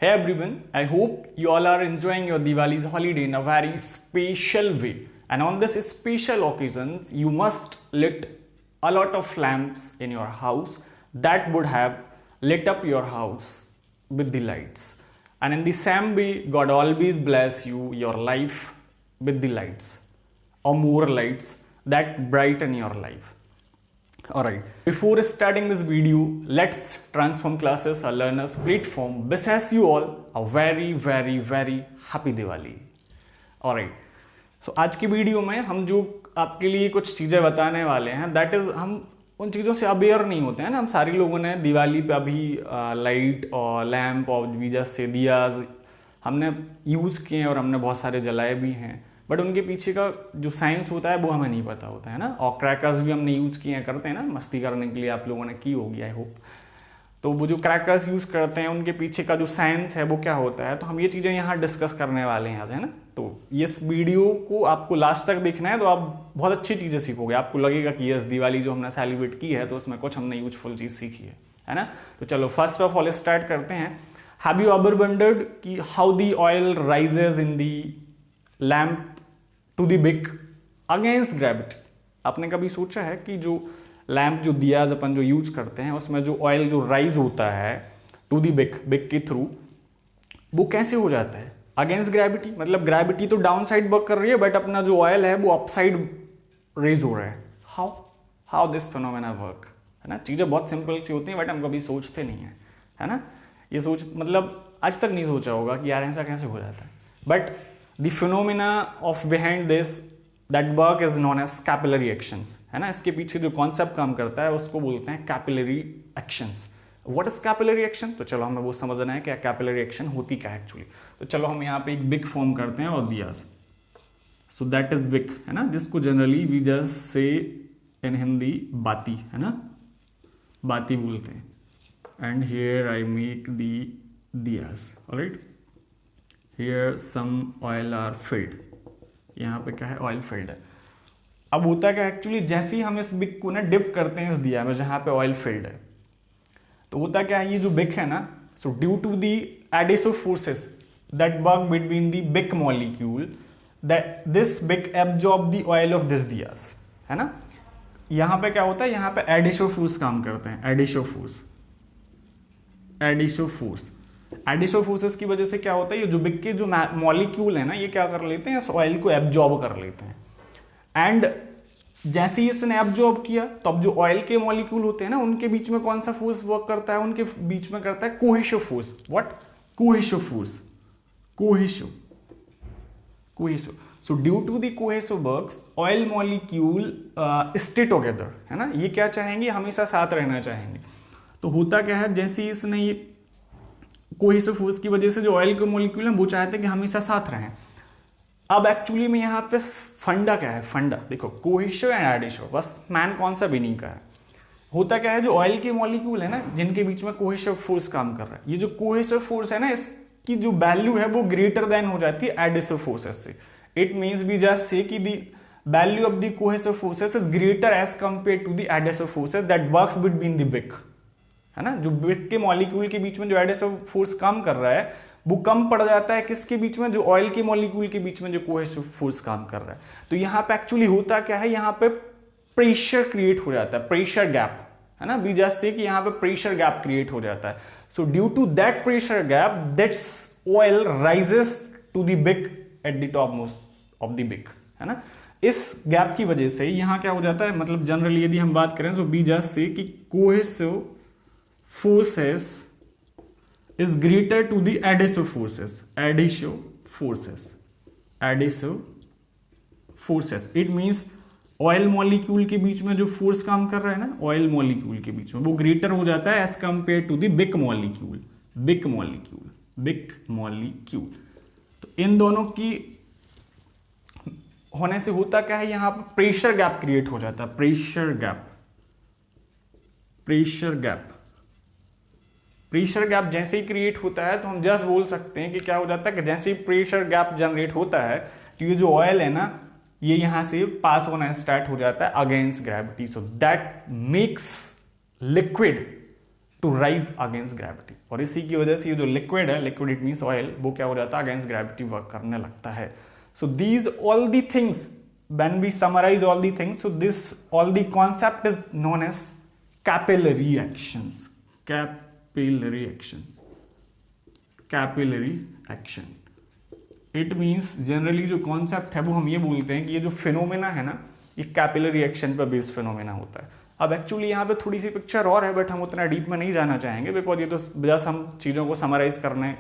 Hey everyone, I hope you all are enjoying your Diwali's holiday in a very special way. And on this special occasions, you must lit a lot of lamps in your house that would have lit up your house with the lights. And in the same way, God always bless you, your life with the lights or more lights that brighten your life. Alright, before starting this video, let's transform classes a learner's platform. Wishes you all a very happy Diwali. Alright, so आज की video में हम जो आपके लिए कुछ चीज़ें बताने वाले हैं, दैट इज़ हम उन चीज़ों से अवेयर नहीं होते हैं ना। हम सारे लोगों ने दिवाली पे अभी लाइट और लैम्प और वीजा से दियाज हमने यूज़ किए हैं और हमने बहुत सारे जलाए भी हैं, बट उनके पीछे का जो साइंस होता है वो हमें नहीं पता होता है ना। और क्रैकर्स भी हमने यूज़ किए करते हैं ना, मस्ती करने के लिए आप लोगों ने की होगी आई होप। तो वो जो क्रैकर्स यूज़ करते हैं उनके पीछे का जो साइंस है वो क्या होता है, तो हम ये चीज़ें यहाँ डिस्कस करने वाले हैं आज, है ना। तो इस वीडियो को आपको लास्ट तक देखना है तो आप बहुत अच्छी चीज़ें सीखोगे। आपको लगेगा कि यस, दिवाली जो हमने सेलिब्रेट की है तो उसमें कुछ हमने यूजफुल चीज़ सीखी है ना। तो चलो फर्स्ट ऑफ ऑल स्टार्ट करते हैं। हैव यू एवर वंडर्ड कि how the oil rises in the lamp to the wick against gravity? आपने कभी सोचा है कि जो लैम्प जो दियाज अपन जो यूज करते हैं उसमें जो ऑयल जो राइज होता है टू दी बिक के थ्रू, वो कैसे हो जाता है अगेंस्ट ग्रेविटी? मतलब ग्रेविटी तो डाउन साइड वर्क कर रही है बट अपना जो ऑयल है वो अप साइड रेज हो रहा है। हाउ दिस फिनोमेना वर्क, है ना। चीज़ें बहुत सिंपल सी होती हैं बट हम कभी सोचते नहीं हैं, है ना। ये सोच मतलब आज तक नहीं सोचा होगा कि यार ऐसा कैसे हो जाता है, but the phenomena of behind this that work is known as capillary actions, है ना। इसके पीछे जो कॉन्सेप्ट काम करता है उसको बोलते हैं capillary actions. What is capillary action? तो चलो हमें वो समझना है कि कैपिलरी एक्शन होती क्या है एक्चुअली। तो चलो हम यहाँ पे एक बिग फॉर्म करते हैं और दिया, सो दैट इज बिग, है ना, जिसको जनरली वी जस्ट से इन हिंदी बाती, है ना, बाती बोलते हैं। And here I make the diyas, alright. Here some oil are filled, यहाँ पे क्या है, ऑयल फिल्ड है। अब होता क्या एक्चुअली, जैसे ही हम इस बिक को ना डिप करते हैं इस दिया में जहाँ पे ऑयल फिल्ड है, तो होता क्या है, ये जो बिक है ना, so due to the adhesive forces that work between the wick molecule, that this wick absorb the oil of this diyas, है ना। यहाँ पे क्या होता है, यहाँ पे एडिसिव फोर्स काम करते हैं, एडिसिव फोर्स। एडिसिव फोर्सेस की वजह से क्या होता है, ये जो बिक के जो मॉलिक्यूल है ना, ये क्या कर लेते हैं, इस ऑयल को एब्जॉर्ब कर लेते हैं। एंड जैसे ही इसने एब्जॉर्ब किया तो अब जो ऑयल के मॉलिक्यूल होते हैं ना, उनके बीच में कौन सा फोर्स वर्क करता है, उनके बीच में करता है cohesive force. What? Cohesive force, cohesive. So due to the cohesive works oil molecule stay together, है ना। ये क्या चाहेंगे, हमेशा साथ रहना चाहेंगे। तो होता क्या है, जैसे ही इसने ये कोहेसिव फोर्स की वजह से जो ऑयल के मॉलिक्यूल हैं वो चाहते हैं कि हमेशा साथ रहें। अब एक्चुअली में यहाँ पे फंडा क्या है, फंडा देखो, कोहेसिव एंड एडिसिव, बस मैन कौन सा भी नहीं का है। होता क्या है, जो ऑयल के मॉलिक्यूल है ना, जिनके बीच में कोहेसिव फोर्स काम कर रहा है, ये जो कोहेसिव फोर्स है ना, इसकी जो वैल्यू है वो ग्रेटर देन हो जाती है एडिसिव फोर्सेस से। It means we just say कि the value of the cohesive forces is greater as compared to the adhesive forces that works between the wick, है ना। जो बिक के मॉलिक्यूल के बीच में जो एडिसिव फोर्स काम कर रहा है वो कम पड़ जाता है किसके बीच में, जो ऑयल के मॉलिक्यूल के बीच में जो कोहेसिव फोर्स काम कर रहा है। तो यहाँ पे एक्चुअली होता क्या है, यहाँ पे प्रेशर क्रिएट हो जाता है, प्रेशर गैप, है ना। वी जस्ट से कि यहाँ पे प्रेशर गैप क्रिएट हो जाता है। So due to that pressure gap that's oil rises to the wick at the top most of the wick, है ना। इस गैप की वजह से यहाँ क्या हो जाता है, मतलब जनरली यदि हम बात करें तो वी जस्ट से कि cohesive forces is greater to the adhesive forces. It means oil molecule के बीच में जो फोर्स काम कर रहा है ना, ऑयल मॉलिक्यूल के बीच में, वो ग्रेटर हो जाता है एज कंपेयर टू द बिक मॉलिक्यूल। तो इन दोनों की होने से होता क्या है, यहां पर प्रेशर गैप क्रिएट हो जाता है, प्रेशर गैप जैसे ही क्रिएट होता है तो हम जस्ट बोल सकते हैं कि क्या हो जाता है कि जैसे ही प्रेशर गैप जनरेट होता है तो ये जो ऑयल है ना, ये यहां से पास होना स्टार्ट हो जाता है against gravity. So that makes liquid to rise against gravity. और इसी की वजह से ये जो लिक्विड है, लिक्विड इट मीन्स ऑयल, वो क्या हो जाता है, अगेंस्ट ग्रेविटी वर्क करने लगता है. So these all the things, when we summarize all the things, so this all the concept is known as capillary actions. Capillary actions. Capillary action. It means generally जो concept है वो हम ये बोलते हैं कि ये जो फिनोमेना है ना, ये कैपिलरी एक्शन पर बेस्ड फिनोमेना होता है. अब एक्चुअली यहाँ पे थोड़ी सी पिक्चर और है, बट हम उतना डीप में नहीं जाना चाहेंगे, बिकॉज ये तो जस्ट हम चीज़ों को समराइज करने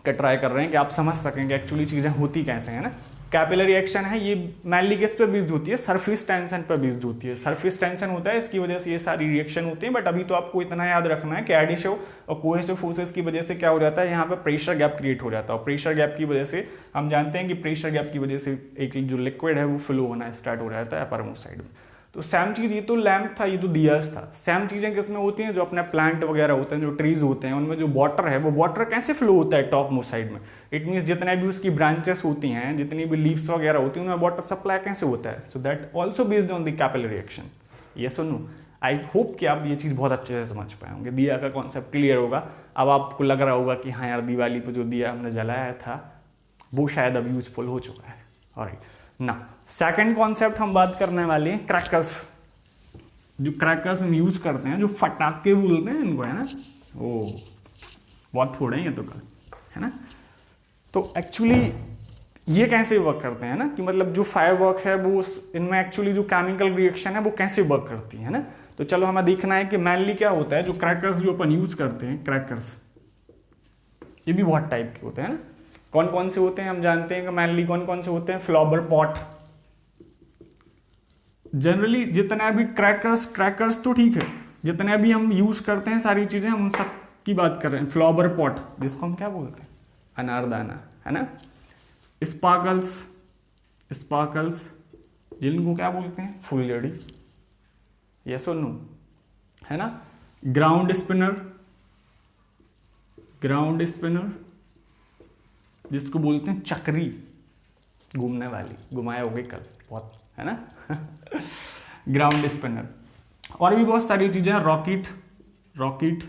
का ट्राई कर रहे हैं कि आप समझ सकेंगे एक्चुअली चीज़ें होती कैसे हैं ना. कैपिलरी एक्शन है, ये मैनली किस पे बेस्ड होती है, सरफेस टेंशन पे बेस्ड होती है. सरफेस टेंशन होता है, इसकी वजह से ये सारी रिएक्शन होती है. बट अभी तो आपको इतना याद रखना है कि एडिटिव और कोहेसिव फोर्सेस की वजह से क्या हो जाता है, यहाँ पे प्रेशर गैप क्रिएट हो जाता है. और प्रेशर गैप की वजह से हम जानते हैं कि प्रेशर गैप की वजह से एक जो लिक्विड है वो फ्लो होना स्टार्ट हो जाता है अपर साइड में. तो सेम चीज़, ये तो लैम्प था, ये तो दियास था. सेम चीज़ें किस में होती हैं, जो अपने प्लांट वगैरह होते हैं, जो ट्रीज होते हैं, उनमें जो वाटर है वो वाटर कैसे फ्लो होता है टॉप मोस्ट साइड में. इट मीन्स जितने भी उसकी ब्रांचेस होती हैं, जितनी भी लीव्स वगैरह होती हैं, उनमें वाटर सप्लाई कैसे होता है. So that also based on the capillary action. ये सुनो, आई होप कि आप ये चीज़ बहुत अच्छे से समझ पाए होंगे. दिया का कॉन्सेप्ट क्लियर होगा. अब आपको लग रहा होगा कि हाँ यार, दिवाली पर जो दिया हमने जलाया था वो शायद अब यूजफुल हो चुका है. ऑलराइट ना, सेकेंड कॉन्सेप्ट हम बात करने वाले हैं क्रैकर्स. जो क्रैकर्स हम यूज करते हैं, जो फटाके बोलते हैं इनको, है ना, ओ बहुत थोड़े हैं ये तो कल, है ना. तो एक्चुअली ये कैसे वर्क करते हैं ना, कि मतलब जो फायर वर्क है वो इनमें एक्चुअली जो केमिकल रिएक्शन है वो कैसे वर्क करती है ना. तो चलो हमें देखना है कि मेनली क्या होता है. जो क्रैकर्स जो अपन यूज करते हैं, क्रैकर्स ये भी बहुत टाइप के होते हैं ना. कौन कौन से होते हैं हम जानते हैं कि मेनली कौन कौन से होते हैं. फ्लावर पॉट, जनरली जितने भी क्रैकर्स तो ठीक है, जितने भी हम यूज करते हैं सारी चीजें, हम उन सब की बात कर रहे हैं. फ्लावर पॉट जिसको हम क्या बोलते हैं, अनारदाना, है ना. स्पार्कल्स जिनको क्या बोलते हैं, फुलझड़ी. यस और नो, है ना. ग्राउंड स्पिनर जिसको बोलते हैं चक्री, घूमने वाली, घुमाया होगी कल बहुत, है ना. Ground spinner. और भी बहुत सारी चीजें, रॉकेट.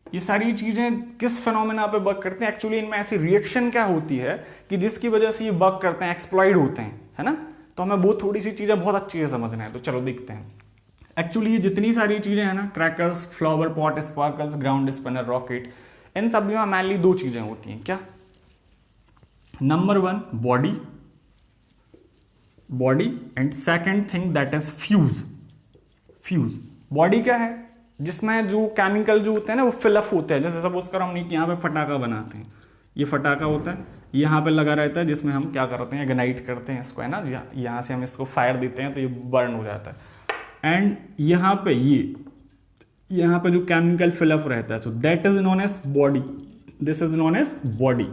ये सारी चीजें किस फिनोमेना पे वर्क करते हैं. एक्चुअली इनमें ऐसी रिएक्शन क्या होती है कि जिसकी वजह से ये वर्क करते हैं, एक्सप्लॉइड होते हैं, है ना. तो हमें वो थोड़ी सी चीजें बहुत अच्छी से समझना है. तो चलो देखते हैं. एक्चुअली ये जितनी सारी चीजें हैं ना, crackers, flower pot, sparkles, ground spinner, rocket, इन सब में मेनली दो चीजें होती हैं. क्या? Number 1 body and second thing that is fuse. Body क्या है, जिसमें जो केमिकल जो होते हैं ना वो फिलअप होते हैं. जैसे सपोज कर हम यहाँ पे फटाका बनाते हैं, ये फटाका होता है, यहाँ पे लगा रहता है, जिसमें हम क्या करते हैं, इग्नाइट करते हैं इसको, है ना. यहाँ से हम इसको फायर देते हैं तो ये बर्न हो जाता है. एंड यहाँ पे यहाँ पे जो केमिकल फिलअप रहता है, so that is known as body. This is known as body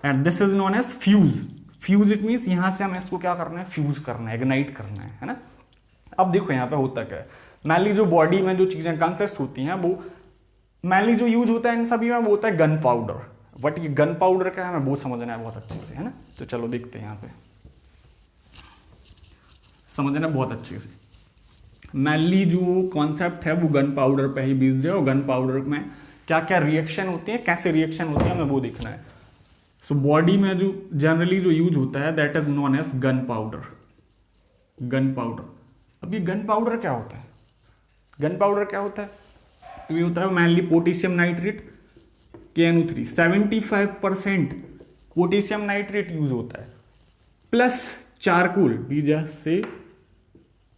and this is known as fuse. It means यहाँ से हमें इसको क्या करना है, फ्यूज करना है, इग्नाइट करना है ना. अब देखो यहाँ पे होता क्या है. मेनली जो बॉडी में जो चीजें कंसिस्ट होती हैं, वो मेनली जो यूज होता है इन सभी में, वो होता है गन पाउडर. बट ये गन पाउडर क्या है हमें वो समझना है बहुत अच्छे से, है ना. तो चलो देखते हैं, यहाँ पे समझना बहुत अच्छे से. मेनली जो कॉन्सेप्ट है वो गन पाउडर पे ही बेस्ड है, और गन पाउडर में क्या क्या रिएक्शन होती है, कैसे रिएक्शन होती है, हमें वो देखना है. सो बॉडी में जो जनरली जो यूज होता है that is known as gunpowder. अब ये गन पाउडर क्या होता है, तो ये होता है mainly potassium nitrate, KNO3. 75% potassium nitrate use होता है, प्लस चारकोल, बीजा से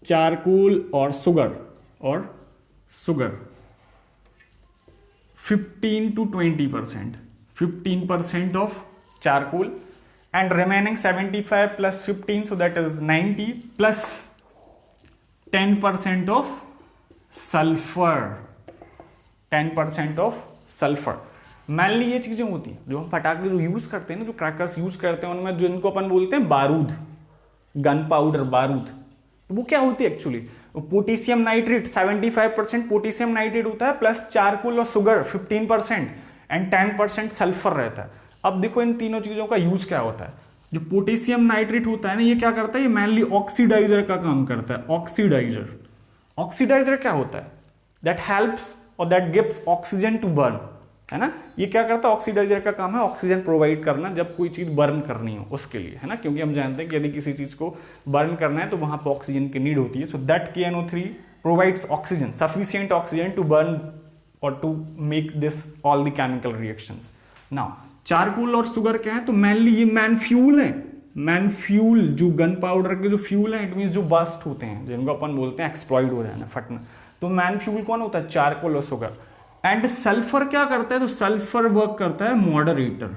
चारकोल और sugar 15 to 20%. 15% of charcoal and remaining 75 plus 15, so that is 90, plus 10% of sulfur. 10% of sulfur. Mainly ये चीजें होती हैं जो हम फटाके जो यूज करते हैं ना, जो क्रैकर्स यूज करते हैं, उनमें जो इनको अपन बोलते हैं बारूद, गन पाउडर, बारूद. वो क्या होती है actually, potassium nitrate 75% potassium nitrate होता है, प्लस चारकोल और शुगर 15% एंड 10% सल्फर रहता है. अब देखो इन तीनों चीजों का यूज क्या होता है. जो पोटेशियम नाइट्रेट होता है ना, ये क्या करता है, ये मेनली ऑक्सीडाइजर का काम करता है. ऑक्सीडाइजर क्या होता है, दैट हेल्प्स और that gives oxygen to burn, है ना। ये क्या करता है, ऑक्सीडाइजर का काम है ऑक्सीजन प्रोवाइड करना जब कोई चीज बर्न करनी हो उसके लिए, है ना, क्योंकि हम जानते हैं कि यदि किसी चीज को बर्न करना है तो वहां पर ऑक्सीजन की नीड होती है। So that KNO3 provides oxygen, sufficient oxygen to burn और to make this all the chemical reactions. Now charcoal और शुगर क्या है, तो मेनली ये मैन फ्यूल है। मैन फ्यूल जो गन पाउडर के जो फ्यूल है, इट मीन जो बस्ट होते हैं, जिनको अपन बोलते हैं एक्सप्लॉइड हो जाना, फटना, तो मैन फ्यूल कौन होता है, चारकोल और शुगर। एंड सल्फर क्या करता है, तो सल्फर वर्क करता है moderator,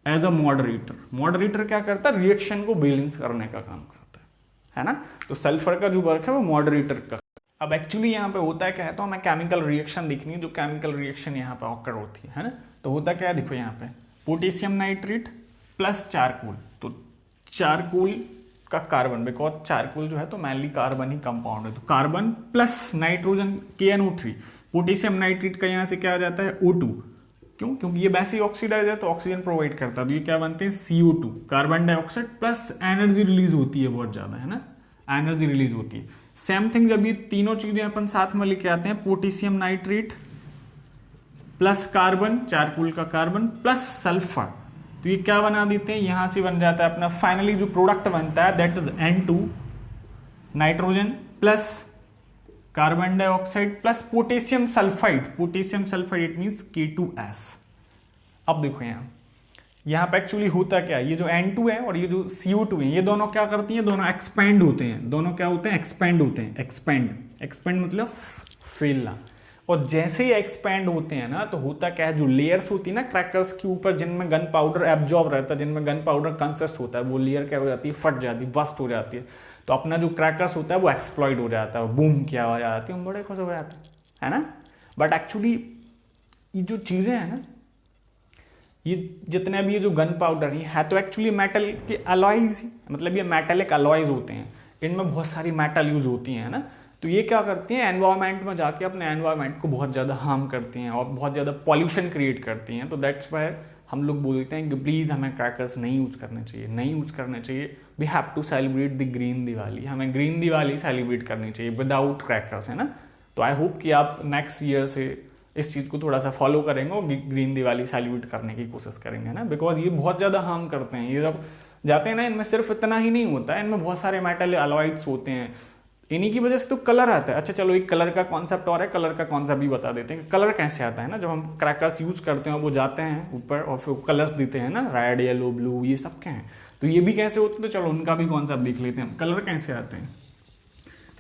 as a moderator. Moderator क्या करता है, रिएक्शन को बैलेंस करने का काम करता है ना। तो सल्फर का जो वर्क है वो मॉडरेटर का। अब एक्चुअली यहाँ पे होता है क्या है, तो हमें केमिकल रिएक्शन दिखनी है, जो केमिकल रिएक्शन यहाँ पे ऑकर होती है ना। तो होता क्या है, देखो यहाँ पे पोटेशियम नाइट्रेट प्लस चारकोल, तो चारकोल का कार्बन, बिकॉज चारकोल जो है तो मेनली कार्बन ही कंपाउंड है, तो carbon plus nitrogen KNO3, potassium nitrate का यहाँ से क्या आ जाता है O2, क्यों, क्योंकि ये वैसे ही ऑक्सीडाइज है तो ऑक्सीजन प्रोवाइड करता है, तो ये क्या बनते हैं CO2, carbon dioxide, plus energy release होती है बहुत ज्यादा, है ना, एनर्जी रिलीज होती है। सेम थिंग जब ये तीनों चीजें अपन साथ में लेके आते हैं, potassium nitrate plus carbon, charcoal का कार्बन प्लस सल्फर, तो ये क्या बना देते हैं, यहां से बन जाता है अपना फाइनली जो प्रोडक्ट बनता है that is N2, nitrogen plus carbon dioxide plus potassium sulphide, potassium sulphide it means K2S। अब देखो यहाँ पे एक्चुअली होता क्या है, ये जो N2 है और ये जो CO2 है, ये दोनों क्या करती हैं, दोनों एक्सपेंड होते हैं, दोनों क्या होते हैं, एक्सपेंड होते हैं। एक्सपेंड मतलब फैलना, और जैसे ही एक्सपैंड होते हैं ना, तो होता क्या है, जो लेयर्स होती है ना क्रैकर्स के ऊपर जिनमें गन पाउडर एब्जॉर्ब रहता है, जिनमें गन पाउडर कंसिस्ट होता है, वो लेयर क्या हो जाती है, फट जाती है, बस्ट हो जाती है, तो अपना जो क्रैकर्स होता है वो एक्सप्लॉइड हो जाता है, बूम क्या हो जाती है, हम बड़े खुश हो जाते हैं, है ना। बट एक्चुअली ये जो चीज़ें हैं ना, ये जितने भी ये जो गन पाउडर है तो एक्चुअली मेटल के अलॉयज, मतलब ये मेटेलिक अलॉयज होते हैं, इनमें बहुत सारी मेटल यूज होती हैं ना। तो ये क्या करती हैं, एनवायरनमेंट में जाके अपने एनवायरनमेंट को बहुत ज़्यादा हार्म करती हैं और बहुत ज़्यादा पॉल्यूशन क्रिएट करती हैं। तो दैट्स वाई हम लोग बोलते हैं कि प्लीज़ हमें क्रैकर्स नहीं यूज करने चाहिए, नहीं यूज करने चाहिए। We have to celebrate the green Diwali, हमें ग्रीन दिवाली सेलिब्रेट करनी चाहिए विदाउट क्रैकर्स, है ना। तो आई होप कि आप नेक्स्ट ईयर से इस चीज़ को थोड़ा सा फॉलो करेंगे और ग्रीन दिवाली सेलिब्रेट करने की कोशिश करेंगे ना, बिकॉज ये बहुत ज़्यादा हार्म करते हैं। ये जब जाते हैं ना, इनमें सिर्फ इतना ही नहीं होता है, इनमें बहुत सारे मेटल अलॉइड्स होते हैं, इन्हीं की वजह से तो कलर आता है। अच्छा चलो, एक कलर का कॉन्सेप्ट और है, कलर का कॉन्सेप्ट भी बता देते हैं। कलर कैसे आता है ना, जब हम क्रैकर्स यूज करते हैं वो जाते हैं ऊपर और फिर कलर्स देते हैं ना, रेड येलो ब्लू, ये सब क्या है, तो ये भी कैसे होते हैं, तो चलो उनका भी कॉन्सेप्ट देख लेते हैं। कलर कैसे आते हैं,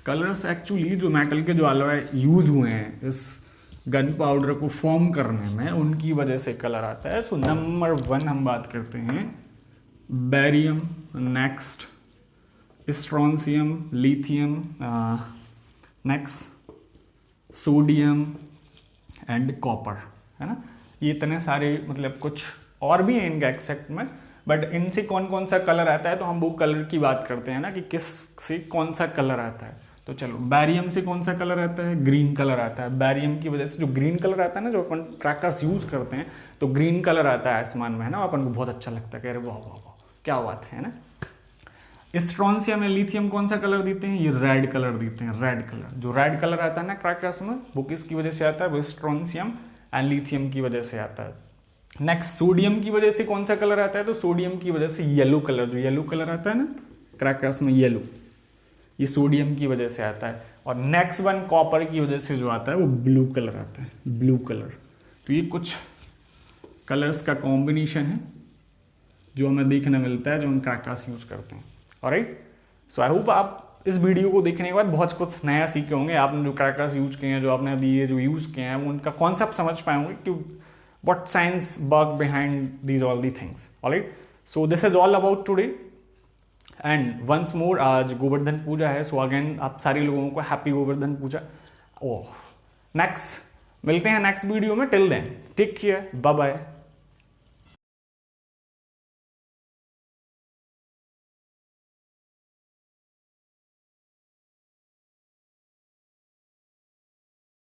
कलर्स एक्चुअली जो मेटल के जो अलॉय यूज हुए हैं इस गन पाउडर को फॉर्म करने में, उनकी वजह से कलर आता है। सो नंबर 1 हम बात करते हैं barium, next strontium, lithium, next sodium and copper, है ना। ये इतने सारे मतलब कुछ और भी हैं इनका एक्सेप्ट में, बट इनसे कौन कौन सा कलर आता है तो हम वो कलर की बात करते हैं ना, कि किस से कौन सा कलर आता है। तो चलो, बैरियम से कौन सा कलर आता है, ग्रीन कलर आता है। बैरियम की वजह से जो ग्रीन कलर आता है ना, जो अपन क्रैकर्स यूज करते हैं, तो ग्रीन कलर आता है आसमान में, है ना, अपन को बहुत अच्छा लगता है, कह रहे वाह वाह वाह क्या बात है ना। स्ट्रोंशियम या लिथियम कौन सा कलर देते हैं, ये रेड कलर देते हैं। रेड कलर, जो रेड कलर आता है ना क्रैकर्स में, वो किसकी वजह से आता है, वो स्ट्रोंशियम एंड लिथियम की वजह से आता है। नेक्स्ट सोडियम की वजह से कौन सा कलर आता है, तो सोडियम की वजह से येलो कलर, जो येलो कलर आता है ना क्रैकर्स में, येलो, ये सोडियम की वजह से आता है। और नेक्स्ट वन कॉपर की वजह से जो आता है वो ब्लू कलर आता है, ब्लू कलर। तो ये कुछ कलर्स का कॉम्बिनेशन है जो हमें देखने मिलता है जो हम क्रैकर्स यूज करते हैं। ऑलराइट, सो आई होप आप इस वीडियो को देखने के बाद बहुत कुछ नया सीखे होंगे। आपने जो क्रैकर्स यूज किए हैं, जो आपने दिए, जो यूज किए हैं, उनका कॉन्सेप्ट समझ पाए होंगे कि what science work behind these all the things. Alright, so this is all about today and once more आज गोवर्धन पूजा है, सो अगेन आप सारे लोगों को happy Govardhan Puja. Oh, next मिलते हैं नेक्स्ट वीडियो में। Till then take care, bye bye.